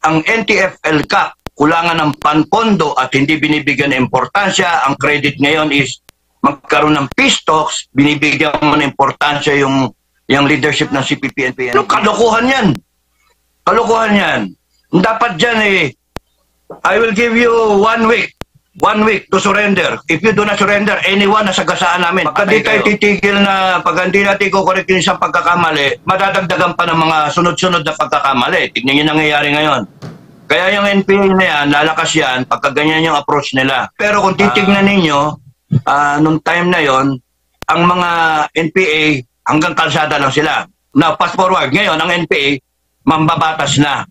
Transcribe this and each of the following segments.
ang NTF-ELCAC kulangan ng panpondo at hindi binibigyan ng importansya. Ang credit ngayon is magkaroon ng peace talks, binibigyan mo ng importansya yung leadership ng CPP-NPA. Ano, kalokohan yan. Kalokohan yan. Dapat dyan I will give you 1 week. 1 week to surrender. If you do not surrender, anyone na sagasaan namin. Pagka di tayo titigil na, pag hindi natin kukorek yung isang pagkakamali, madadagdagan pa ng mga sunod-sunod na pagkakamali. Tignan yung nangyayari ngayon. Kaya yung NPA na yan, lalakas yan, pagka ganyan yung approach nila. Pero kung titignan ninyo, nung time na yon, ang mga NPA, hanggang kalsada lang sila. Now, fast forward, ngayon, ang NPA, mambabatas na.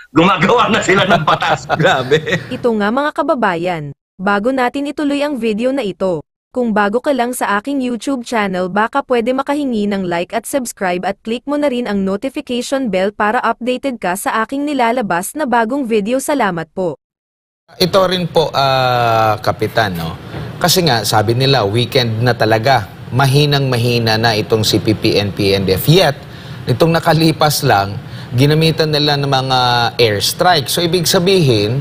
Gumagawa na sila ng batas. Grabe. Ito nga mga kababayan, bago natin ituloy ang video na ito, kung bago ka lang sa aking YouTube channel baka pwede makahingi ng like at subscribe at click mo na rin ang notification bell para updated ka sa aking nilalabas na bagong video. Salamat po. Ito rin po, Kapitan, no? Kasi nga, sabi nila, weekend na talaga. Mahinang-mahina na itong CPP-NPA-NDF. Yet, itong nakalipas lang, ginamitan nila ng mga airstrike. So, ibig sabihin,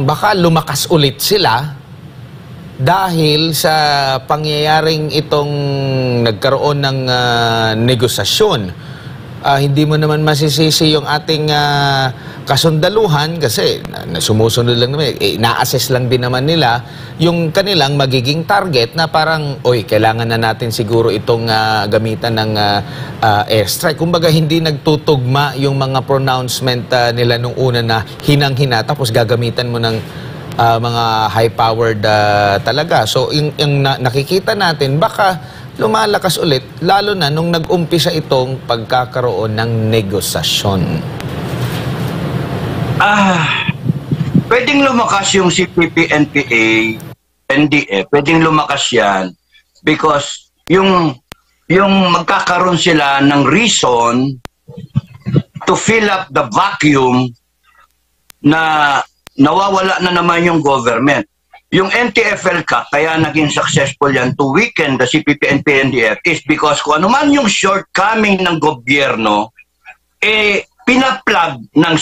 baka lumakas ulit sila dahil sa pangyayaring itong nagkaroon ng negosasyon. Hindi mo naman masisisi yung ating kasundaluhan kasi sumusunod lang naman. Na-assess lang din naman nila yung kanilang magiging target na parang, oy, kailangan na natin siguro itong gamitan ng airstrike. Kumbaga, hindi nagtutugma yung mga pronouncement nila nung una na hinang-hina tapos gagamitan mo ng mga high-powered talaga. So, yung nakikita natin, baka lumalakas ulit, lalo na nung nag-umpisa itong pagkakaroon ng negosasyon. Pwedeng lumakas yung CPP-NPA, NDF, pwedeng lumakas yan because yung magkakaroon sila ng reason to fill up the vacuum na nawawala na naman yung government. Yung NTF-ELCAC, kaya naging successful yan to weaken the CPP-NPA-NDF is because kung ano man yung shortcoming ng gobyerno, pinaplug ng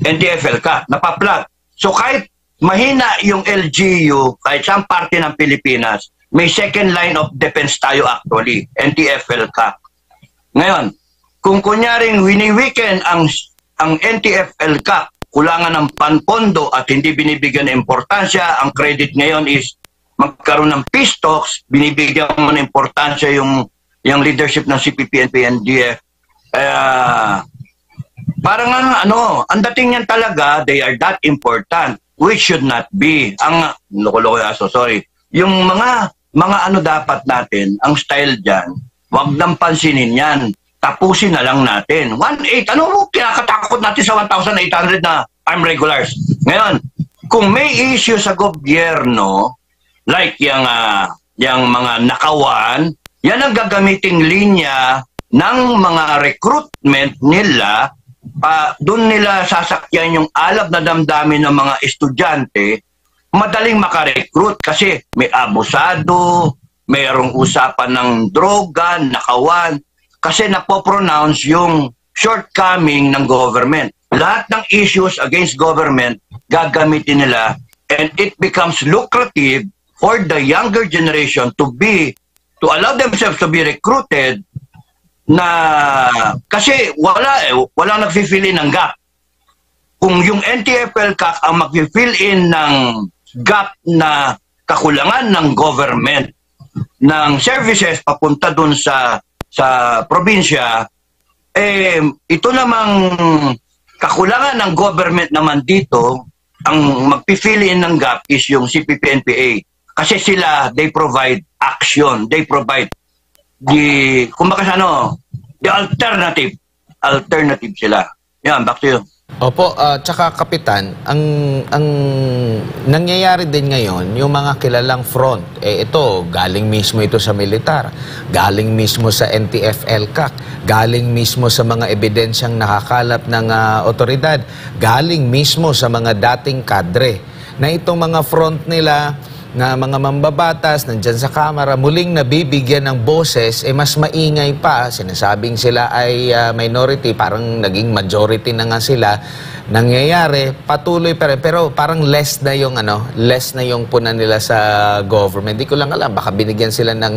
NTF-ELCAC, napaplug. So kahit mahina yung LGU, kahit saan parte ng Pilipinas, may second line of defense tayo actually, NTF-ELCAC. Ngayon, kung kunyaring wini-weaken ang NTF-ELCAC, kulangan ng panpondo at hindi binibigyan ng importansya, ang credit ngayon is magkaroon ng peace talks, binibigyan mo ng importansya yung leadership ng CPP-NPA-NDF. Parang ang dating yan talaga, they are that important, which should not be. Ang, yung mga dapat natin, ang style dyan, wag nang pansinin yan. Tapusin na lang natin. 1,800, ano mo kinakatakot natin sa 1,800 na armed regulars? Ngayon, kung may issue sa gobyerno, like yung mga nakawan, yan ang gagamiting linya ng mga recruitment nila, doon nila sasakyan yung alab na damdamin ng mga estudyante, madaling makarecruit kasi may abusado, mayroong usapan ng droga, nakawan, kasi napopronounce yung shortcoming ng government. Lahat ng issues against government, gagamitin nila and it becomes lucrative for the younger generation to allow themselves to be recruited na kasi walang nag-fill in ng gap. Kung yung NTF-ELCAC ang mag-fill in ng gap na kakulangan ng government, ng services papunta dun sa probinsya, ito namang kakulangan ng government naman dito, ang mag-fill in ng gap is yung CPP-NPA. Kasi sila, they provide action, they provide the alternative sila. Yan, back to you. Opo, tsaka Kapitan, ang nangyayari din ngayon, yung mga kilalang front, ito, galing mismo ito sa militar, galing mismo sa NTF-ELCAC, galing mismo sa mga ebidensyang nakakalap ng otoridad, galing mismo sa mga dating kadre, na itong mga front nila, na mga mambabatas nandyan sa Kamara muling nabibigyan ng boses, mas maingay pa. Sinasabing sila ay minority, parang naging majority na nga sila. Nangyayari, patuloy pa rin, pero parang less na yung punan nila sa government. Di ko lang alam, baka binigyan sila ng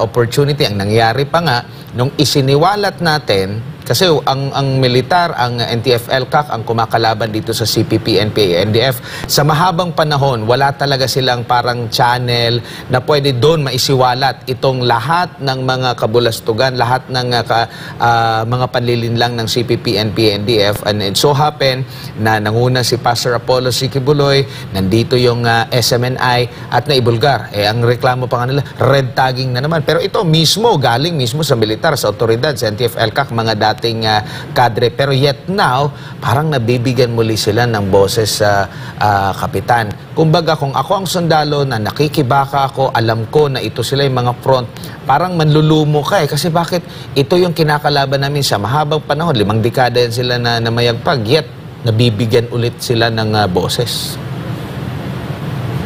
opportunity. Ang nangyari pa nga, nung isiniwalat natin, kasi ang militar, ang NTF-ELCAC, ang kumakalaban dito sa CPP, NPA, NDF, sa mahabang panahon, wala talaga silang parang channel na pwede doon maisiwalat itong lahat ng mga kabulastugan, lahat ng mga panlilinlang ng CPP, NPA, NDF. And it so happen na nanguna si Pastor Apollo Sikibuloy, nandito yung SMNI at naibulgar. Ang reklamo pa nga nila, red tagging na naman. Pero ito mismo, galing mismo sa militar, sa otoridad, sa NTF-ELCAC, mga dating kadre. Pero yet now, parang nabibigyan muli sila ng boses sa kapitan. Kumbaga, kung ako ang sundalo na nakikibaka ako, alam ko na ito sila yung mga front, parang manlulumo ka Kasi bakit ito yung kinakalaban namin sa mahabang panahon, 5 dekada yan sila na mayagpag, yet nabibigyan ulit sila ng boses.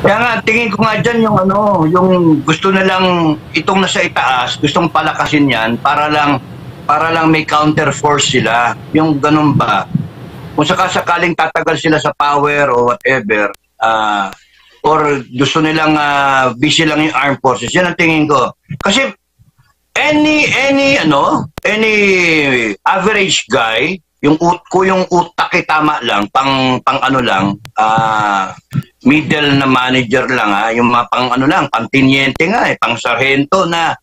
Kaya nga, tingin ko nga dyan yung gusto nilang itong nasa itaas, gustong palakasin yan para lang may counter force sila. Yung ganun ba? Kung sakasakaling tatagal sila sa power o whatever, or gusto nilang busy lang yung armed forces, yan ang tingin ko. Kasi any average guy, yung utak ay tama lang, pang middle na manager lang, yung mga pang tiniente nga, pang sarhento na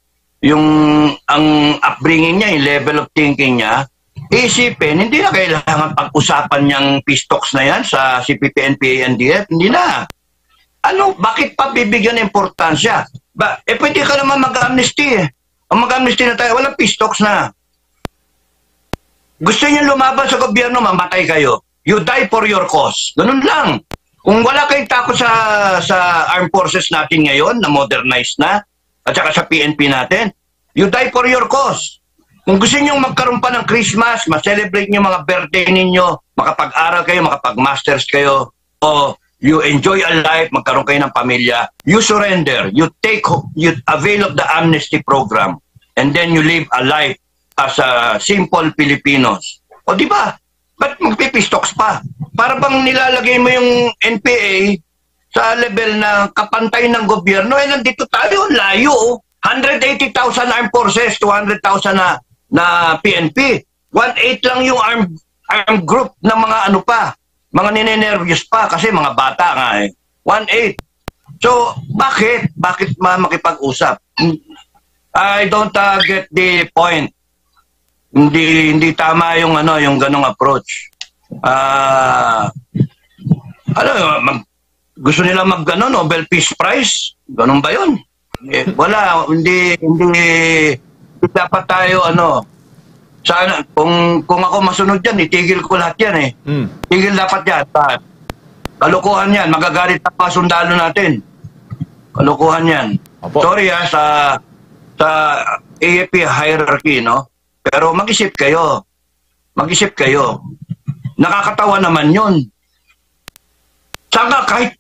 ang upbringing niya, yung level of thinking niya, isipin, hindi na kailangan pag-usapan niyang pistoks na yan sa CPP, NPA, NDF, hindi na. Bakit pa bibigyan ng importansya? Pwede ka naman mag-amnesty Ang mag-amnesty na tayo, walang pistoks na. Gusto niya lumaban sa gobyerno, mamatay kayo. You die for your cause. Ganun lang. Kung wala kayong takot sa armed forces natin ngayon, na modernized na, at saka sa PNP natin, you die for your cause. Kung gusto niyo magkaroon pa ng Christmas, ma-celebrate niyo mga birthday ninyo, makapag-aral kayo, makapag-masters kayo, o you enjoy a life, magkaroon kayo ng pamilya, you surrender, you avail of the amnesty program, and then you live a life as a simple Filipinos. O di ba? Ba't magpipistoks pa? Para bang nilalagay mo yung NPA sa level na kapantay ng gobyerno, nandito tayo, layo. 180,000 armed forces, 200,000 na PNP. 1/8 lang yung armed group na mga mga ninenervyos pa kasi mga bata nga 1/8. So, bakit makipag-usap? I don't get the point. Hindi tama yung yung ganong approach. Gusto nila Nobel Peace Prize? Ganon ba yun? Wala, hindi dapat tayo sana kung ako masunod diyan, itigil ko lahat yan Tigil dapat yan. Kalukuhan yan, magagalit ang mga sundalo natin. Kalukuhan yan. Opo. Sorry sa AFP hierarchy, pero mag-isip kayo. Nakakatawa naman yun. Saka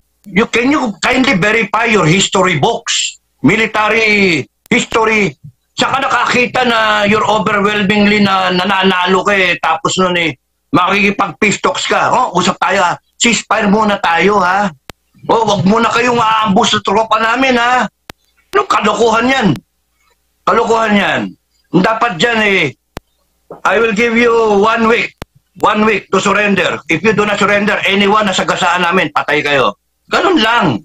can you kindly verify your history books? Military history. Saka nakakita na you're overwhelmingly na nananalo ka tapos nun makikipag-pistoks ka. Usap tayo ceasefire muna tayo wag muna kayong aambus sa tropa namin Kalokohan yan. Kalokohan yan. Dapat dyan I will give you 1 week. 1 week to surrender. If you do not surrender, anyone na sagasaan namin, patay kayo. Ganun lang.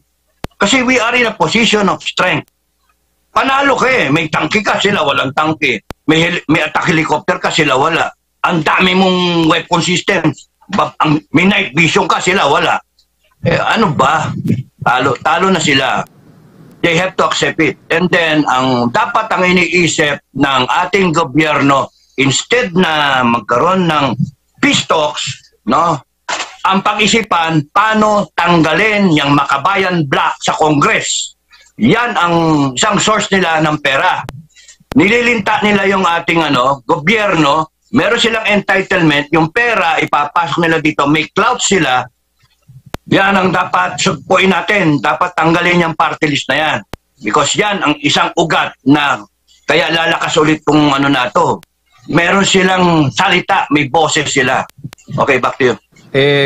Kasi we are in a position of strength. Panalo ka may tangke ka, sila walang tangke. May attack helicopter ka, sila wala. Ang dami mong weapon systems. May night vision ka, sila wala. Ano ba? Talo na sila. They have to accept it. And then, dapat ang iniisip ng ating gobyerno, instead na magkaroon ng peace talks, ang pag-isipan, paano tanggalin yung Makabayan Block sa Congress. Yan ang isang source nila ng pera. Nililinta nila yung ating gobyerno, meron silang entitlement, yung pera ipapasok nila dito, may clout sila, Yan ang dapat sugpuin natin. Dapat tanggalin yung party list na yan. Because yan ang isang ugat na kaya lalakas ulit kung ano na to. Meron silang salita, may boses sila. Okay, back to you.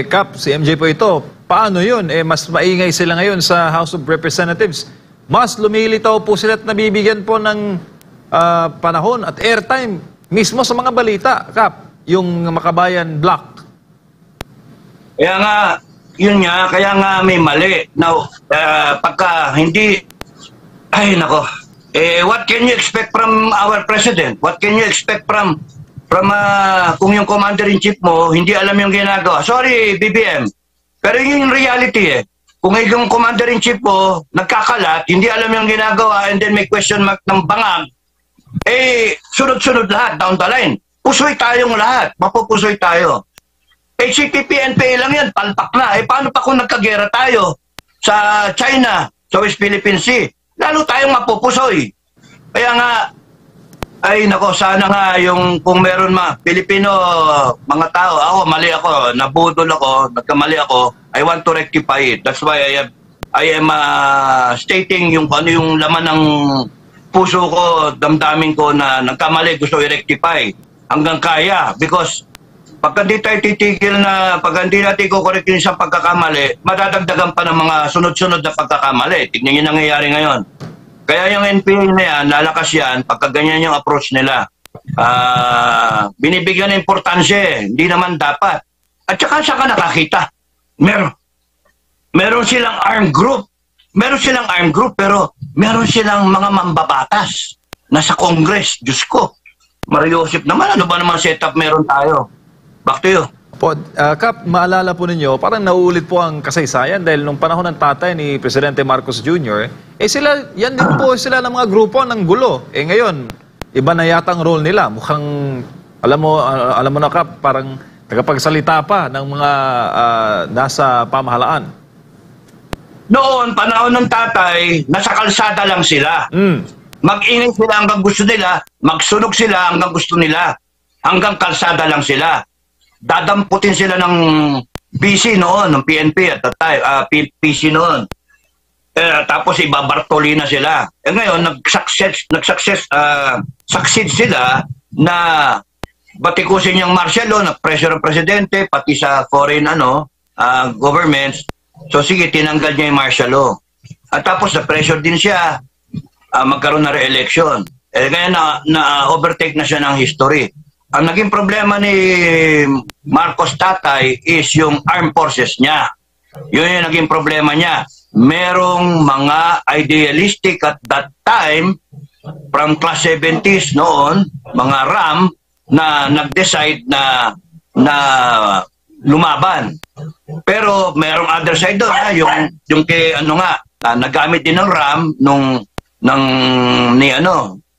Kap, si MJ po ito, paano yun? Mas maingay sila ngayon sa House of Representatives. Mas lumilitaw po sila at nabibigyan po ng panahon at airtime mismo sa mga balita, Kap, yung Makabayan Block. Kaya nga, yun nga, kaya nga may mali. Now, pagka hindi, ay nako, what can you expect from our president? What can you expect from kung yung commander-in-chief mo, hindi alam yung ginagawa? Sorry, BBM. Pero yun yung reality eh. Kung yung commander-in-chief mo, nagkakalat, hindi alam yung ginagawa, and then may question mark ng bangag, sunod-sunod lahat, down the line. Pusoy tayong lahat. Mapupusoy tayo. CPP-NPA lang yan, palpak na. Paano pa kung nagkagera tayo sa China, sa West Philippine Sea? Lalo tayong mapupusoy. Kaya nga, ay nako, sana nga yung kung meron Pilipino, mga tao, ako, mali ako, nabudol ako, nagkamali ako, I want to rectify it. That's why I am stating yung ano yung laman ng puso ko, damdamin ko na nagkamali, gusto i-rectify hanggang kaya. Because pag hindi tayo titigil na, pag hindi natin kukorek yung isang pagkakamali, madadagdagan pa ng mga sunod-sunod na pagkakamali. Tignan yung nangyayari ngayon. Kaya yung NPA na yan, lalakas yan, pagka ganyan yung approach nila. Binibigyan ng importansya hindi naman dapat. At saka saan ka nakakita? Meron silang armed group. Meron silang armed group, pero meron silang mga mambabatas. Nasa Congress, Diyos ko. Mario Joseph naman, ano ba naman setup meron tayo? Back to you. Kap, maalala po ninyo, parang nauulit po ang kasaysayan dahil nung panahon ng tatay ni Presidente Marcos Jr., sila, yan din po sila ng mga grupo ng gulo. Ngayon, iba na yata ang role nila. Mukhang, alam mo na, Kap, parang tagapagsalita pa ng mga nasa pamahalaan. Noon, panahon ng tatay, nasa kalsada lang sila. Mag-ingay sila hanggang gusto nila, magsunog sila hanggang gusto nila. Hanggang kalsada lang sila. Dadamputin sila ng PC noon, ng PNP at that time, PC noon. Tapos ibabartoli na sila. Ngayon, succeed sila na batikusin yung martial law, na-pressure ng presidente, pati sa foreign governments. So sige, tinanggal niya yung martial law. At tapos na-pressure din siya magkaroon na re-election. Kaya na-overtake na siya ng history. Ang naging problema ni Marcos tatay is yung armed forces niya. Yun yung naging problema niya. Merong mga idealistic at that time, from class 70s noon, mga RAM, na nag-decide na lumaban. Pero merong other side doon, yung kay nagamit din ng RAM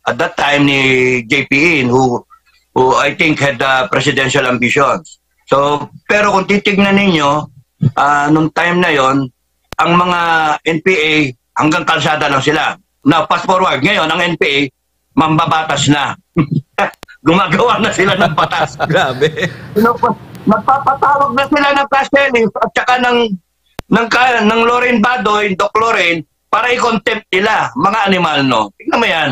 at that time ni JPE who I think had presidential ambitions. So, pero kung titignan ninyo, nung time na yon, ang mga NPA hanggang kalsada lang sila. Now, fast forward, ngayon, ang NPA, mambabatas na. Gumagawa na sila ng batas. Grabe. Nagpapatawag na sila ng Castellis at saka ng Lorraine Badoy, Doc Lorraine, para i-contempt nila, mga animal, no? Tingnan mo yan.